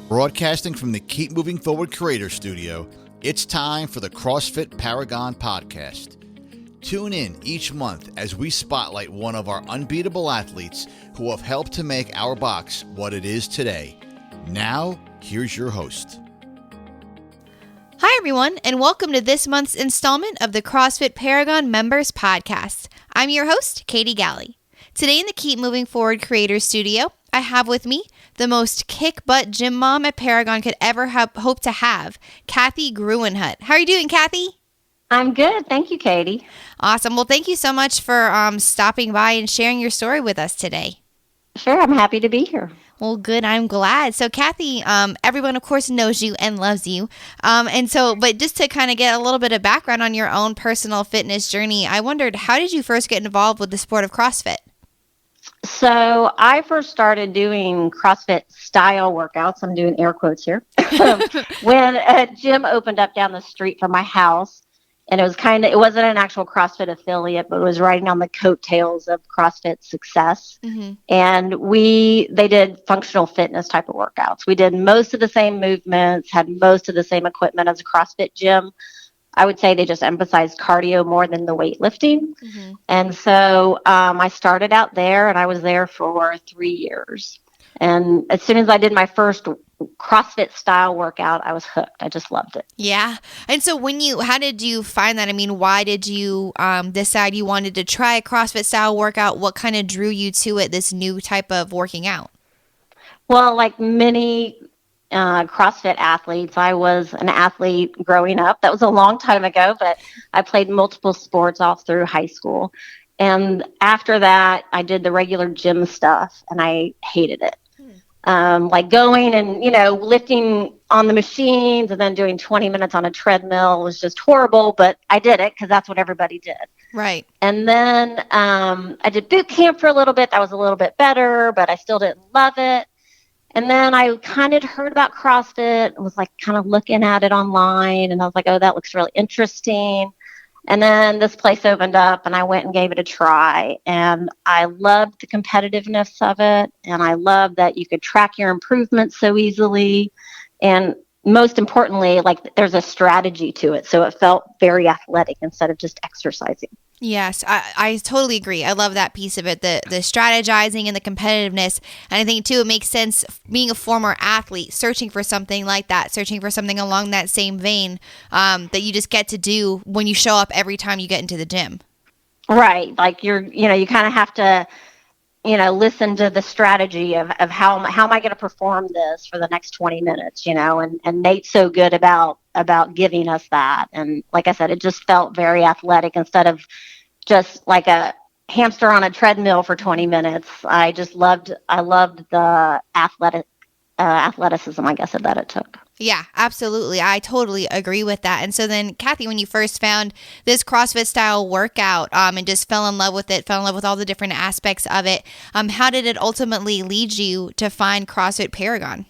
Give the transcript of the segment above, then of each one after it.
Broadcasting from the Keep Moving Forward Creator Studio, it's time for the CrossFit Paragon podcast. Tune in each month as we spotlight one of our unbeatable athletes who have helped to make our box what it is today. Now, here's your host. Hi, everyone, and welcome to this month's installment of the CrossFit Paragon Members Podcast. I'm your host, Katie Galley. Today in the Keep Moving Forward Creator Studio, I have with me the most kick-butt gym mom at Paragon could ever hope to have, Kathy Gruenhut. How are you doing, Kathy? I'm good. Thank you, Katie. Awesome. Well, thank you so much for stopping by and sharing your story with us today. Sure, I'm happy to be here. Well, good. I'm glad. So, Kathy, everyone, of course, knows you and loves you. But just to kind of get a little bit of background on your own personal fitness journey, I wondered, how did you first get involved with the sport of CrossFit? So I first started doing CrossFit style workouts. I'm doing air quotes here. When a gym opened up down the street from my house, and it wasn't an actual CrossFit affiliate, but it was riding on the coattails of CrossFit success. Mm-hmm. And they did functional fitness type of workouts. We did most of the same movements, had most of the same equipment as a CrossFit gym. I would say they just emphasized cardio more than the weightlifting. Mm-hmm. And so I started out there, and I was there for 3 years. And as soon as I did my first CrossFit style workout, I was hooked. I just loved it. Yeah. And so how did you find that? I mean, why did you decide you wanted to try a CrossFit style workout? What kind of drew you to it, this new type of working out? Well, like many CrossFit athletes, I was an athlete growing up. That was a long time ago, but I played multiple sports all through high school. And after that, I did the regular gym stuff, and I hated it. Like going and, lifting on the machines and then doing 20 minutes on a treadmill was just horrible, but I did it because that's what everybody did. Right. And then I did boot camp for a little bit. That was a little bit better, but I still didn't love it. And then I kind of heard about CrossFit and was like kind of looking at it online, and I was like, oh, that looks really interesting. And then this place opened up, and I went and gave it a try. And I loved the competitiveness of it. And I loved that you could track your improvements so easily. And most importantly, like there's a strategy to it. So it felt very athletic instead of just exercising. Yes, I totally agree. I love that piece of it, the strategizing and the competitiveness. And I think, too, it makes sense being a former athlete, searching for something like that, searching for something along that same vein that you just get to do when you show up every time you get into the gym. Right. Like you kind of have to, listen to the strategy of how am I going to perform this for the next 20 minutes, and Nate's so good about giving us that. And like I said, it just felt very athletic instead of just like a hamster on a treadmill for 20 minutes. I loved the athleticism, I guess, that it took. Yeah, absolutely. I totally agree with that. And so then, Kathy, when you first found this CrossFit style workout and just fell in love with it, fell in love with all the different aspects of it, how did it ultimately lead you to find CrossFit Paragon?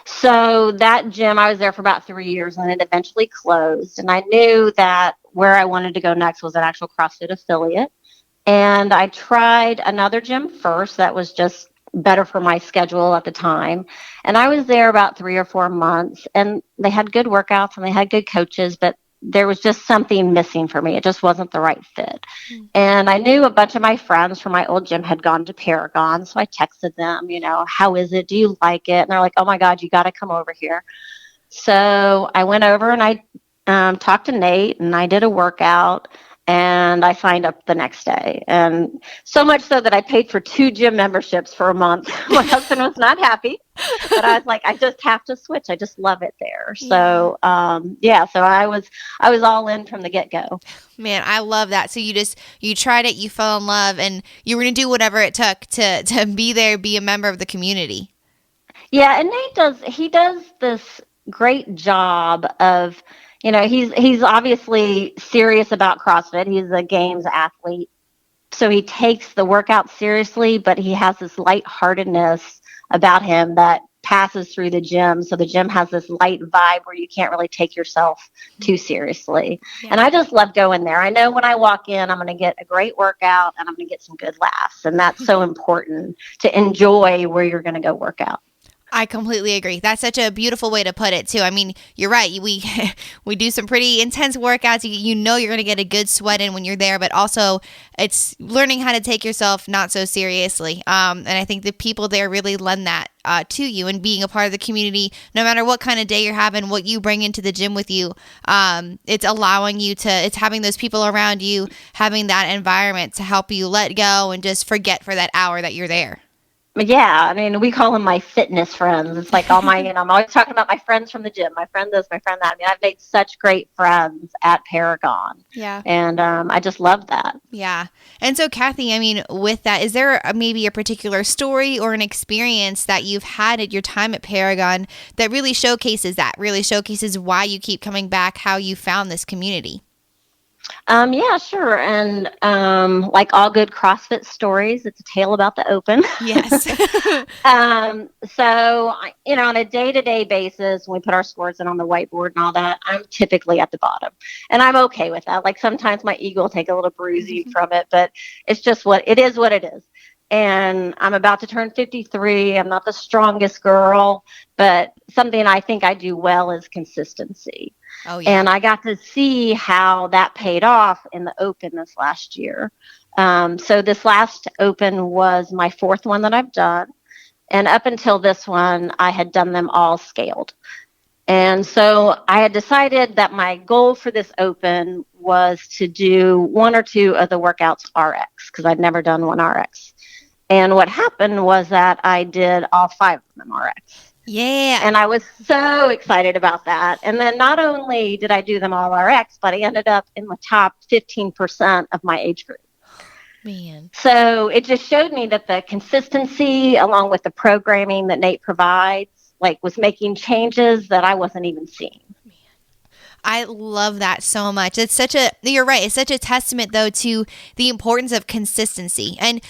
So that gym, I was there for about 3 years, and it eventually closed. And I knew that where I wanted to go next was an actual CrossFit affiliate. And I tried another gym first that was just better for my schedule at the time. And I was there about 3 or 4 months, and they had good workouts and they had good coaches, but there was just something missing for me. It just wasn't the right fit. Mm-hmm. And I knew a bunch of my friends from my old gym had gone to Paragon. So I texted them, how is it? Do you like it? And they're like, oh my God, you got to come over here. So I went over and I talked to Nate, and I did a workout. And I signed up the next day. And so much so that I paid for 2 gym memberships for a month. My husband was not happy, but I was like, I just have to switch. I just love it there. Yeah. So, so I was all in from the get-go. Man, I love that. So you tried it, you fell in love, and you were going to do whatever it took to be there, be a member of the community. Yeah. And Nate does this great job of, he's obviously serious about CrossFit. He's a games athlete. So he takes the workout seriously, but he has this lightheartedness about him that passes through the gym. So the gym has this light vibe where you can't really take yourself too seriously. Yeah. And I just love going there. I know when I walk in, I'm going to get a great workout and I'm going to get some good laughs. And that's so important to enjoy where you're going to go work out. I completely agree. That's such a beautiful way to put it too. I mean, you're right. We we do some pretty intense workouts. You know you're going to get a good sweat in when you're there, but also it's learning how to take yourself not so seriously. And I think the people there really lend that to you, and being a part of the community, no matter what kind of day you're having, what you bring into the gym with you, it's allowing you to, it's having those people around you, having that environment to help you let go and just forget for that hour that you're there. Yeah, I mean, we call them my fitness friends. It's like all my, I'm always talking about my friends from the gym, my friend this, my friend that. I mean, I've made such great friends at Paragon. Yeah. And I just love that. Yeah. And so, Kathy, I mean, with that, is there maybe a particular story or an experience that you've had at your time at Paragon that really showcases why you keep coming back, how you found this community? Yeah, sure. And like all good CrossFit stories, it's a tale about the open. Yes. So, on a day-to-day basis, when we put our scores in on the whiteboard and all that, I'm typically at the bottom. And I'm okay with that. Like sometimes my ego will take a little bruising from it, but it's just what it is. And I'm about to turn 53. I'm not the strongest girl, but something I think I do well is consistency. Oh, yeah. And I got to see how that paid off in the Open this last year. So this last Open was my fourth one that I've done. And up until this one, I had done them all scaled. And so I had decided that my goal for this Open was to do one or two of the workouts RX, because I'd never done one RX. And what happened was that I did all 5 of them RX. Yeah. And I was so excited about that. And then not only did I do them all RX, but I ended up in the top 15% of my age group. Man. So it just showed me that the consistency, along with the programming that Nate provides, was making changes that I wasn't even seeing. I love that so much. You're right. It's such a testament though to the importance of consistency and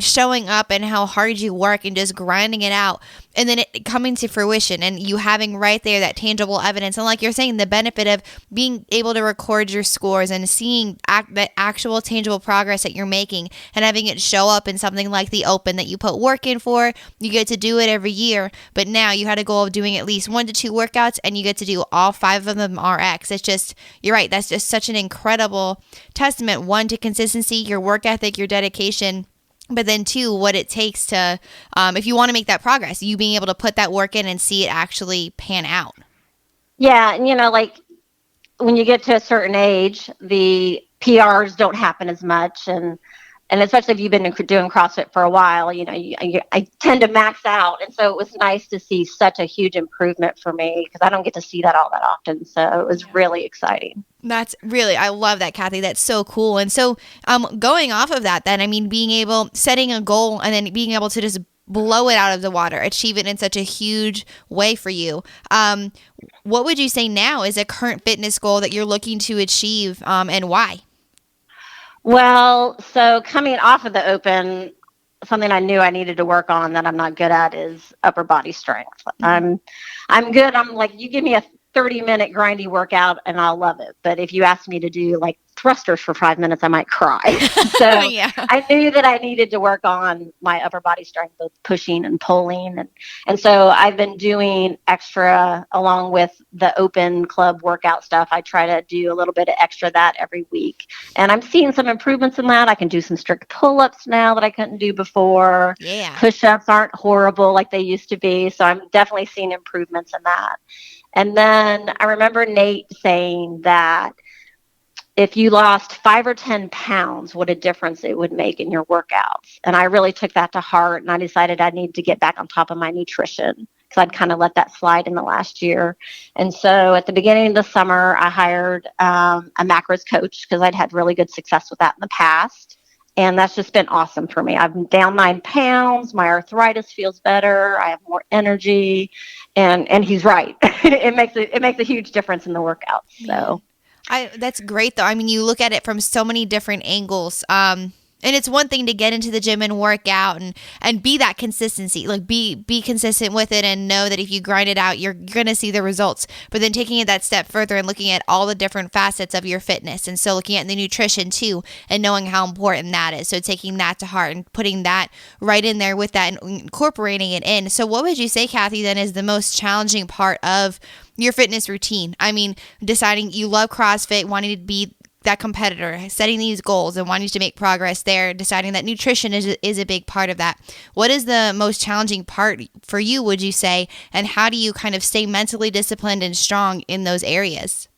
showing up and how hard you work and just grinding it out and then it coming to fruition and you having right there that tangible evidence. And like you're saying, the benefit of being able to record your scores and seeing that actual tangible progress that you're making and having it show up in something like the Open that you put work in for. You get to do it every year, but now you had a goal of doing at least 1 to 2 workouts and you get to do all 5 of them RX. It's just, you're right. That's just such an incredible testament. 1, to consistency, your work ethic, your dedication, but then 2, what it takes to, if you want to make that progress, you being able to put that work in and see it actually pan out. Yeah. And, when you get to a certain age, the PRs don't happen as much. And especially if you've been doing CrossFit for a while, I tend to max out. And so it was nice to see such a huge improvement for me because I don't get to see that all that often. So it was really exciting. I love that, Kathy. That's so cool. And so going off of that, then, setting a goal and then being able to just blow it out of the water, achieve it in such a huge way for you. What would you say now is a current fitness goal that you're looking to achieve and why? Well, so coming off of the Open, something I knew I needed to work on that I'm not good at is upper body strength. Mm-hmm. I'm good. I'm like, you give me a 30-minute grindy workout and I'll love it. But if you ask me to do thrusters for 5 minutes, I might cry. So yeah. I knew that I needed to work on my upper body strength, both pushing and pulling. And so I've been doing extra along with the Open Club workout stuff. I try to do a little bit of extra that every week. And I'm seeing some improvements in that. I can do some strict pull-ups now that I couldn't do before. Yeah. Push-ups aren't horrible like they used to be. So I'm definitely seeing improvements in that. And then I remember Nate saying that if you lost 5 or 10 pounds, what a difference it would make in your workouts. And I really took that to heart, and I decided I need to get back on top of my nutrition because I'd kind of let that slide in the last year. And so at the beginning of the summer, I hired a macros coach because I'd had really good success with that in the past. And that's just been awesome for me. I'm down 9 pounds. My arthritis feels better. I have more energy. And he's right. It makes a huge difference in the workouts. So that's great though. You look at it from so many different angles. And it's one thing to get into the gym and work out and be that consistency, like be consistent with it and know that if you grind it out, you're going to see the results. But then taking it that step further and looking at all the different facets of your fitness. And so looking at the nutrition too and knowing how important that is. So taking that to heart and putting that right in there with that and incorporating it in. So what would you say, Kathy, then is the most challenging part of your fitness routine? I mean, deciding you love CrossFit, wanting to be that competitor, setting these goals and wanting to make progress there, deciding that nutrition is a big part of that. What is the most challenging part for you, would you say, and how do you kind of stay mentally disciplined and strong in those areas?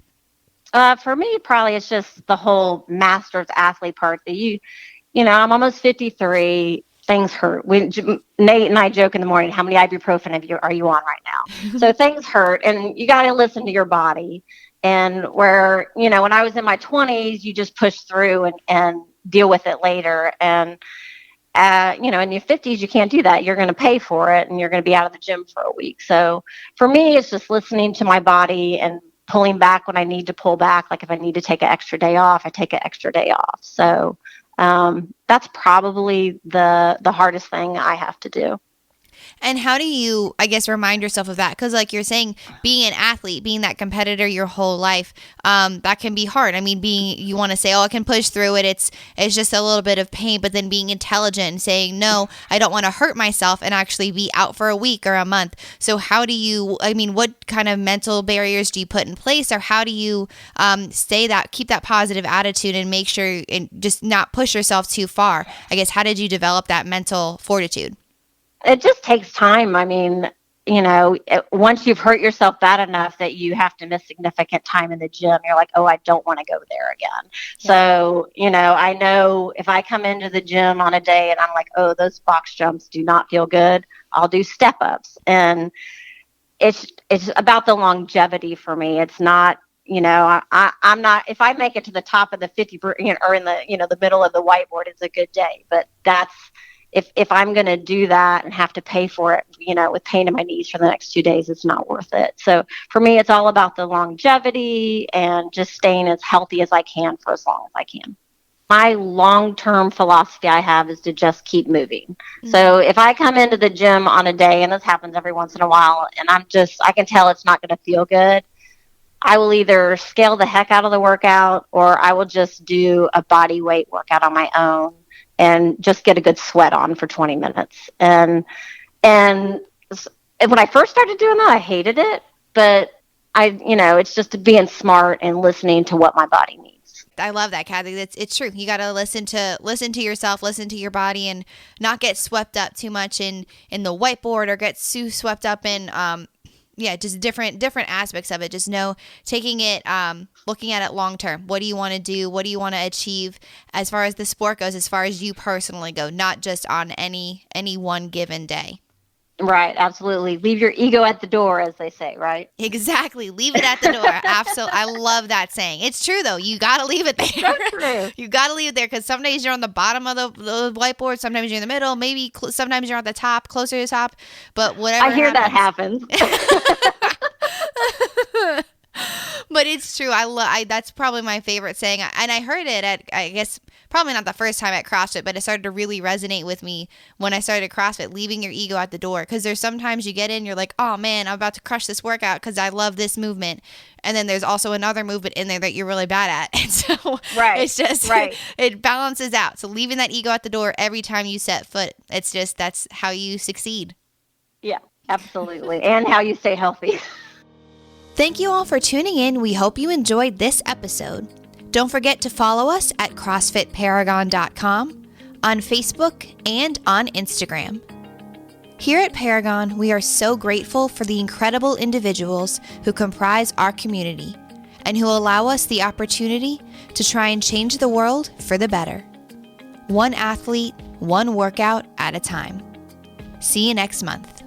For me, probably it's just the whole master's athlete part that I'm almost 53. Things hurt. Nate and I joke in the morning, how many ibuprofen are you on right now? So things hurt, and you got to listen to your body. And where, when I was in my 20s, you just push through and deal with it later. And, in your 50s, you can't do that. You're going to pay for it and you're going to be out of the gym for a week. So for me, it's just listening to my body and pulling back when I need to pull back. Like if I need to take an extra day off, I take an extra day off. So that's probably the hardest thing I have to do. And how do you, I guess, remind yourself of that? Because like you're saying, being an athlete, being that competitor your whole life, that can be hard. I mean, you want to say, I can push through it. It's just a little bit of pain, but then being intelligent and saying, no, I don't want to hurt myself and actually be out for a week or a month. So how do you, what kind of mental barriers do you put in place, or how do you keep that positive attitude and make sure and just not push yourself too far? I guess, how did you develop that mental fortitude? It just takes time. I mean, once you've hurt yourself bad enough that you have to miss significant time in the gym, you're like, oh, I don't want to go there again. Yeah. So, I know if I come into the gym on a day and I'm like, oh, those box jumps do not feel good, I'll do step ups. And it's about the longevity for me. It's not, I'm not, if I make it to the top of the 50, or in the, the middle of the whiteboard, it's a good day. But that's, if I'm going to do that and have to pay for it, with pain in my knees for the next 2 days, it's not worth it. So for me, it's all about the longevity and just staying as healthy as I can for as long as I can. My long-term philosophy I have is to just keep moving. Mm-hmm. So if I come into the gym on a day, and this happens every once in a while, and I can tell it's not going to feel good, I will either scale the heck out of the workout, or I will just do a body weight workout on my own and just get a good sweat on for 20 minutes. And when I first started doing that, I hated it, but it's just being smart and listening to what my body needs. I love that, Kathy. It's true. You got to listen to yourself, listen to your body, and not get swept up too much in the whiteboard or get too swept up in, just different aspects of it. Just know, taking it, looking at it long term. What do you want to do? What do you want to achieve as far as the sport goes, as far as you personally go, not just on any one given day. Right, absolutely. Leave your ego at the door, as they say, right? Exactly. Leave it at the door. Absolutely. I love that saying. It's true, though. You got to leave it there. That's true. You got to leave it there, because some days you're on the bottom of the whiteboard. Sometimes you're in the middle. Maybe sometimes you're at the top, closer to the top. But whatever I hear that happens. But it's true. That's probably my favorite saying. And I heard it at, I guess, probably not the first time at CrossFit, but it started to really resonate with me when I started CrossFit, leaving your ego at the door. Because there's sometimes you get in, you're like, oh man, I'm about to crush this workout because I love this movement. And then there's also another movement in there that you're really bad at. And so it's just, it balances out. So leaving that ego at the door every time you set foot, that's how you succeed. Yeah, absolutely. And how you stay healthy. Thank you all for tuning in. We hope you enjoyed this episode. Don't forget to follow us at CrossFitParagon.com, on Facebook, and on Instagram. Here at Paragon, we are so grateful for the incredible individuals who comprise our community and who allow us the opportunity to try and change the world for the better. One athlete, one workout at a time. See you next month.